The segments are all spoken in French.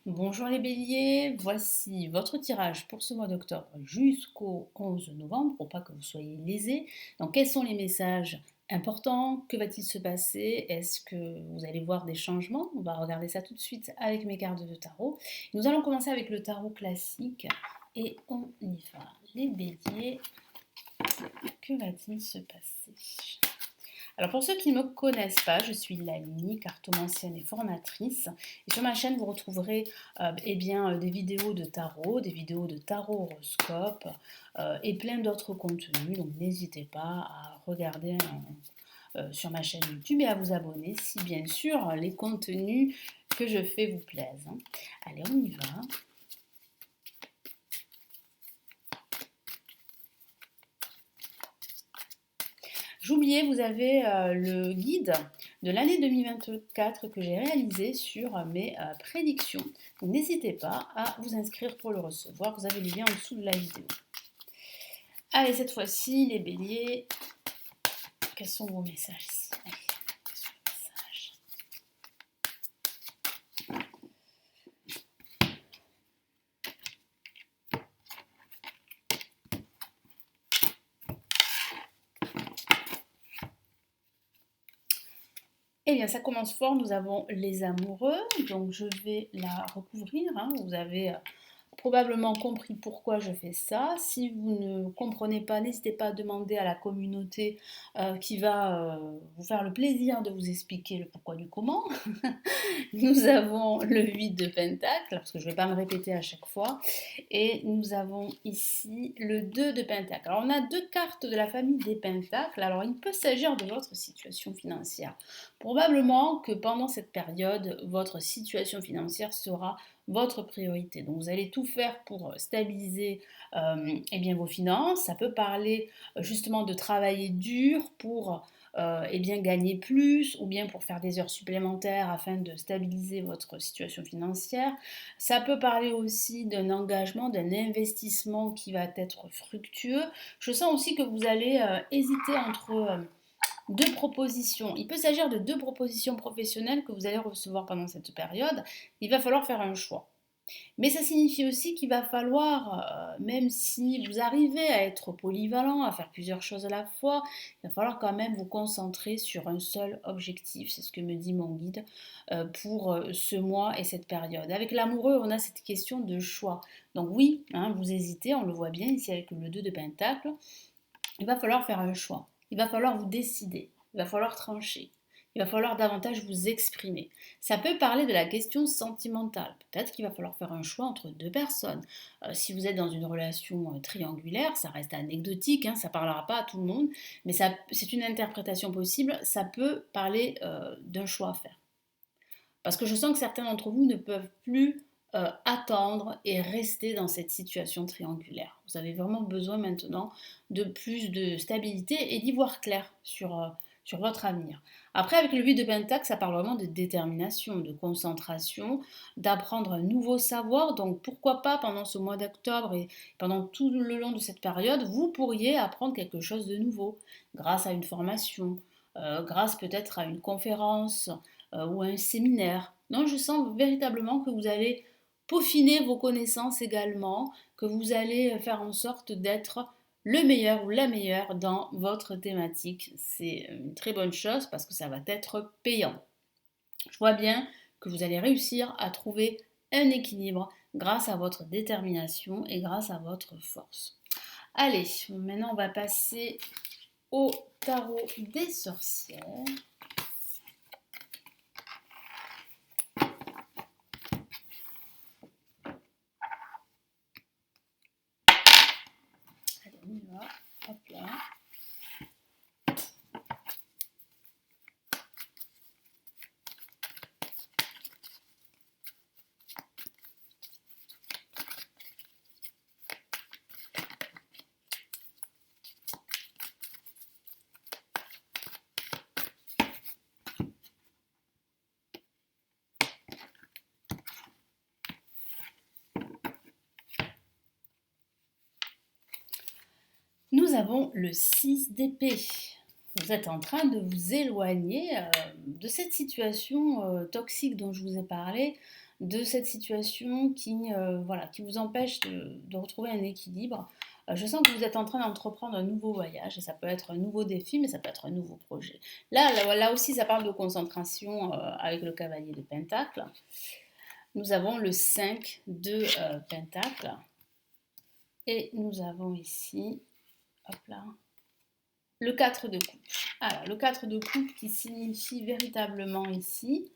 Bonjour les béliers, voici votre tirage pour ce mois d'octobre jusqu'au 11 novembre pour pas que vous soyez lésés. Donc quels sont les messages importants? Que va-t-il se passer? Est-ce que vous allez voir des changements? On va regarder ça tout de suite avec mes cartes de tarot. Nous allons commencer avec le tarot classique et on y va. Les béliers, que va-t-il se passer? Alors pour ceux qui ne me connaissent pas, je suis Lali, cartomancienne et formatrice. Et sur ma chaîne, vous retrouverez des vidéos de tarot, des vidéos de tarot horoscope et plein d'autres contenus. Donc n'hésitez pas à regarder sur ma chaîne YouTube et à vous abonner si bien sûr les contenus que je fais vous plaisent. Allez, on y va. J'oubliais, vous avez le guide de l'année 2024 que j'ai réalisé sur mes prédictions. Donc n'hésitez pas à vous inscrire pour le recevoir. Vous avez le lien en dessous de la vidéo. Allez, cette fois-ci, les béliers, quels sont vos messages ici? Allez, quels sont vos messages? Eh bien, ça commence fort. Nous avons les amoureux. Donc, je vais la recouvrir. Vous avez probablement compris pourquoi je fais ça. Si vous ne comprenez pas, n'hésitez pas à demander à la communauté qui va vous faire le plaisir de vous expliquer le pourquoi du comment. Nous avons le 8 de Pentacle, parce que je ne vais pas me répéter à chaque fois. Et nous avons ici le 2 de Pentacle. Alors on a deux cartes de la famille des Pentacles. Alors il peut s'agir de votre situation financière. Probablement que pendant cette période, votre situation financière sera votre priorité. Donc vous allez tout faire pour stabiliser vos finances. Ça peut parler justement de travailler dur pour gagner plus ou bien pour faire des heures supplémentaires afin de stabiliser votre situation financière. Ça peut parler aussi d'un engagement, d'un investissement qui va être fructueux. Je sens aussi que vous allez hésiter entre deux propositions. Il peut s'agir de deux propositions professionnelles que vous allez recevoir pendant cette période. Il va falloir faire un choix. Mais ça signifie aussi qu'il va falloir, même si vous arrivez à être polyvalent, à faire plusieurs choses à la fois, il va falloir quand même vous concentrer sur un seul objectif. C'est ce que me dit mon guide pour ce mois et cette période. Avec l'amoureux, on a cette question de choix. Donc oui, vous hésitez, on le voit bien ici avec le 2 de Pentacle. Il va falloir faire un choix. Il va falloir vous décider. Il va falloir trancher. Il va falloir davantage vous exprimer. Ça peut parler de la question sentimentale. Peut-être qu'il va falloir faire un choix entre deux personnes. Si vous êtes dans une relation triangulaire, ça reste anecdotique, ça ne parlera pas à tout le monde, mais c'est une interprétation possible. Ça peut parler d'un choix à faire. Parce que je sens que certains d'entre vous ne peuvent plus attendre et rester dans cette situation triangulaire. Vous avez vraiment besoin maintenant de plus de stabilité et d'y voir clair sur votre avenir. Après, avec le 8 de Pentacle, ça parle vraiment de détermination, de concentration, d'apprendre un nouveau savoir. Donc pourquoi pas pendant ce mois d'octobre et pendant tout le long de cette période, vous pourriez apprendre quelque chose de nouveau grâce à une formation, grâce peut-être à une conférence ou à un séminaire. Non, je sens véritablement que vous allez peaufiner vos connaissances également, que vous allez faire en sorte d'être le meilleur ou la meilleure dans votre thématique. C'est une très bonne chose parce que ça va être payant. Je vois bien que vous allez réussir à trouver un équilibre grâce à votre détermination et grâce à votre force. Allez, maintenant on va passer au tarot des sorcières. Allez, on y va. Hop là. Nous avons le 6 d'épée. Vous êtes en train de vous éloigner de cette situation toxique dont je vous ai parlé, de cette situation voilà, qui vous empêche de retrouver un équilibre. Je sens que vous êtes en train d'entreprendre un nouveau voyage, et ça peut être un nouveau défi, mais ça peut être un nouveau projet. Là aussi, ça parle de concentration avec le cavalier de Pentacle. Nous avons le 5 de Pentacle, et nous avons ici, hop là, le 4 de coupe. Alors, le 4 de coupe qui signifie véritablement ici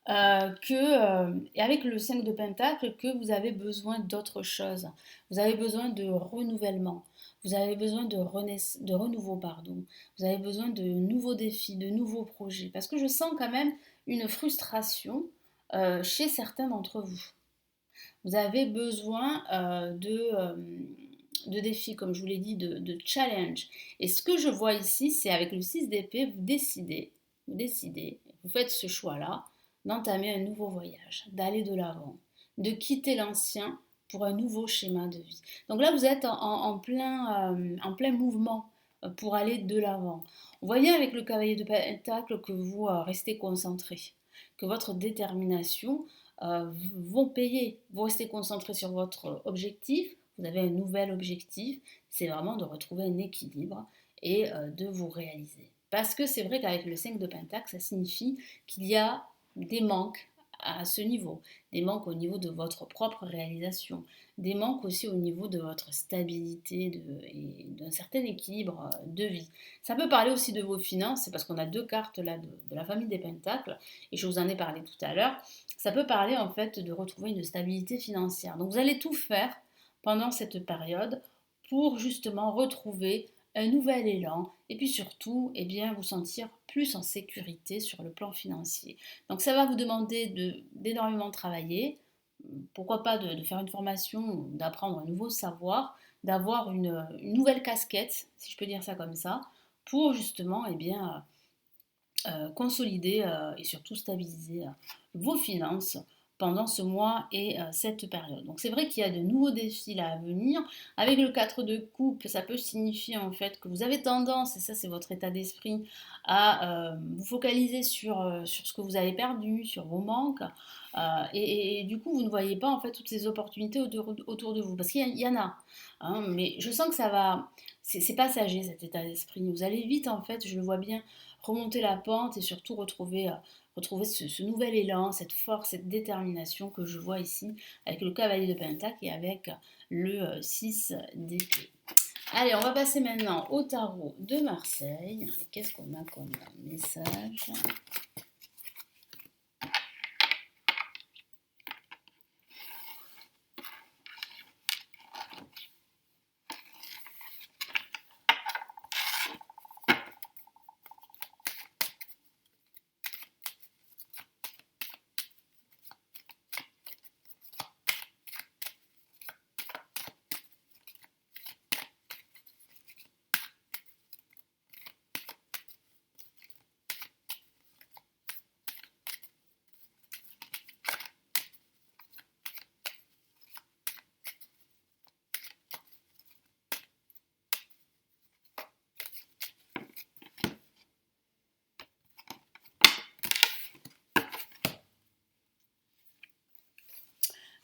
et avec le 5 de Pentacle, que vous avez besoin d'autre chose. Vous avez besoin de renouvellement. Vous avez besoin de renouveau, pardon. Vous avez besoin de nouveaux défis, de nouveaux projets. Parce que je sens quand même une frustration chez certains d'entre vous. Vous avez besoin de défis, comme je vous l'ai dit, de challenge. Et ce que je vois ici, c'est avec le 6 d'épée, vous faites ce choix-là, d'entamer un nouveau voyage, d'aller de l'avant, de quitter l'ancien pour un nouveau schéma de vie. Donc là, vous êtes en plein mouvement pour aller de l'avant. On voit bien avec le cavalier de Pentacle que vous restez concentré, que votre détermination vont payer. Vous restez concentré sur votre objectif, vous avez un nouvel objectif, c'est vraiment de retrouver un équilibre et de vous réaliser. Parce que c'est vrai qu'avec le 5 de Pentacle, ça signifie qu'il y a des manques à ce niveau, des manques au niveau de votre propre réalisation, des manques aussi au niveau de votre stabilité et d'un certain équilibre de vie. Ça peut parler aussi de vos finances, c'est parce qu'on a deux cartes là de la famille des Pentacles, et je vous en ai parlé tout à l'heure. Ça peut parler en fait de retrouver une stabilité financière. Donc vous allez tout faire pendant cette période pour justement retrouver un nouvel élan et puis surtout vous sentir plus en sécurité sur le plan financier. Donc ça va vous demander d'énormément travailler, pourquoi pas de faire une formation, d'apprendre un nouveau savoir, d'avoir une nouvelle casquette, si je peux dire ça comme ça, pour justement consolider et surtout stabiliser vos finances pendant ce mois et cette période. Donc c'est vrai qu'il y a de nouveaux défis là à venir. Avec le 4 de coupe, ça peut signifier en fait que vous avez tendance, et ça c'est votre état d'esprit, à vous focaliser sur ce que vous avez perdu, sur vos manques. Et du coup, vous ne voyez pas en fait toutes ces opportunités autour de vous. Parce qu'il y en a. Hein, mais je sens que ça va. C'est passager cet état d'esprit. Vous allez vite en fait, je le vois bien, remonter la pente et surtout retrouver ce nouvel élan, cette force, cette détermination que je vois ici avec le cavalier de Pentacle et avec le 6 d'épée. Allez, on va passer maintenant au tarot de Marseille. Qu'est-ce qu'on a comme message ?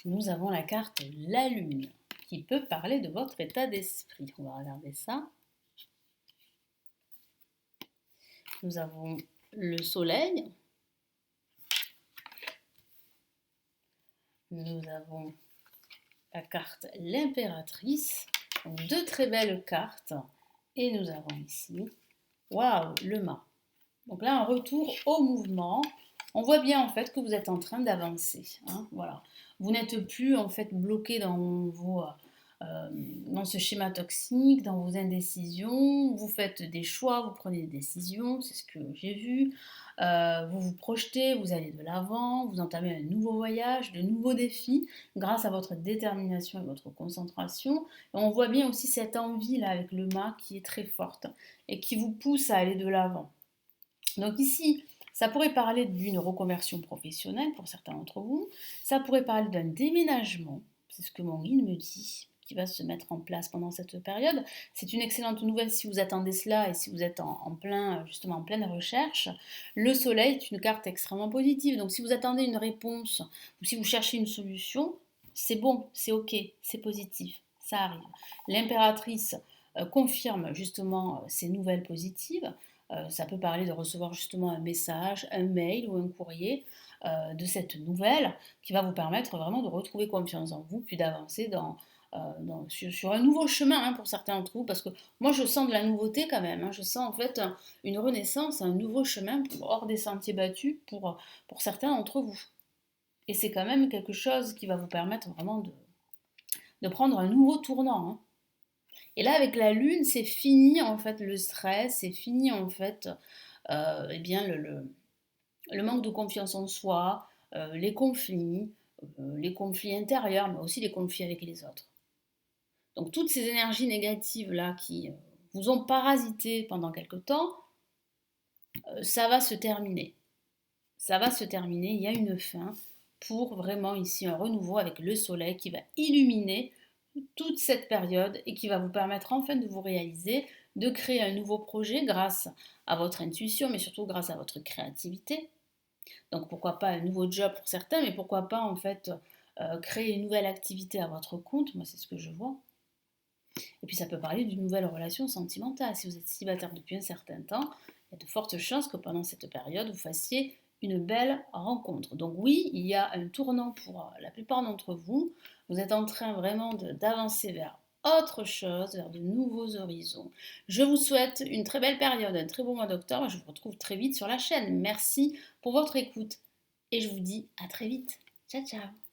Nous avons la carte la Lune, qui peut parler de votre état d'esprit. On va regarder ça. Nous avons le Soleil. Nous avons la carte l'Impératrice. Donc deux très belles cartes. Et nous avons ici, waouh, le mât. Donc là, un retour au mouvement. On voit bien en fait que vous êtes en train d'avancer. Hein, voilà. Vous n'êtes plus en fait bloqué dans ce schéma toxique, dans vos indécisions. Vous faites des choix, vous prenez des décisions, c'est ce que j'ai vu. Vous vous projetez, vous allez de l'avant, vous entamez un nouveau voyage, de nouveaux défis grâce à votre détermination et votre concentration. Et on voit bien aussi cette envie là avec le mât qui est très forte et qui vous pousse à aller de l'avant. Donc ici, ça pourrait parler d'une reconversion professionnelle pour certains d'entre vous. Ça pourrait parler d'un déménagement, c'est ce que mon guide me dit, qui va se mettre en place pendant cette période. C'est une excellente nouvelle si vous attendez cela et si vous êtes justement en pleine recherche. Le soleil est une carte extrêmement positive. Donc si vous attendez une réponse ou si vous cherchez une solution, c'est bon, c'est ok, c'est positif, ça arrive. L'impératrice confirme justement ces nouvelles positives. Ça peut parler de recevoir justement un message, un mail ou un courrier de cette nouvelle qui va vous permettre vraiment de retrouver confiance en vous, puis d'avancer sur un nouveau chemin pour certains d'entre vous, parce que moi je sens de la nouveauté quand même, je sens en fait une renaissance, un nouveau chemin hors des sentiers battus pour certains d'entre vous. Et c'est quand même quelque chose qui va vous permettre vraiment de prendre un nouveau tournant. Et là, avec la lune, c'est fini en fait le stress, c'est fini en fait eh bien, le manque de confiance en soi, les conflits intérieurs, mais aussi les conflits avec les autres. Donc toutes ces énergies négatives là qui vous ont parasité pendant quelque temps, ça va se terminer. Ça va se terminer, il y a une fin pour vraiment ici un renouveau avec le soleil qui va illuminer toute cette période et qui va vous permettre enfin de vous réaliser, de créer un nouveau projet grâce à votre intuition, mais surtout grâce à votre créativité. Donc pourquoi pas un nouveau job pour certains, mais pourquoi pas en fait créer une nouvelle activité à votre compte, moi c'est ce que je vois. Et puis ça peut parler d'une nouvelle relation sentimentale. Si vous êtes célibataire depuis un certain temps, il y a de fortes chances que pendant cette période, vous fassiez une belle rencontre. Donc oui, il y a un tournant pour la plupart d'entre vous. Vous êtes en train vraiment d'avancer vers autre chose, vers de nouveaux horizons. Je vous souhaite une très belle période, un très beau mois d'octobre. Je vous retrouve très vite sur la chaîne. Merci pour votre écoute et je vous dis à très vite. Ciao ciao.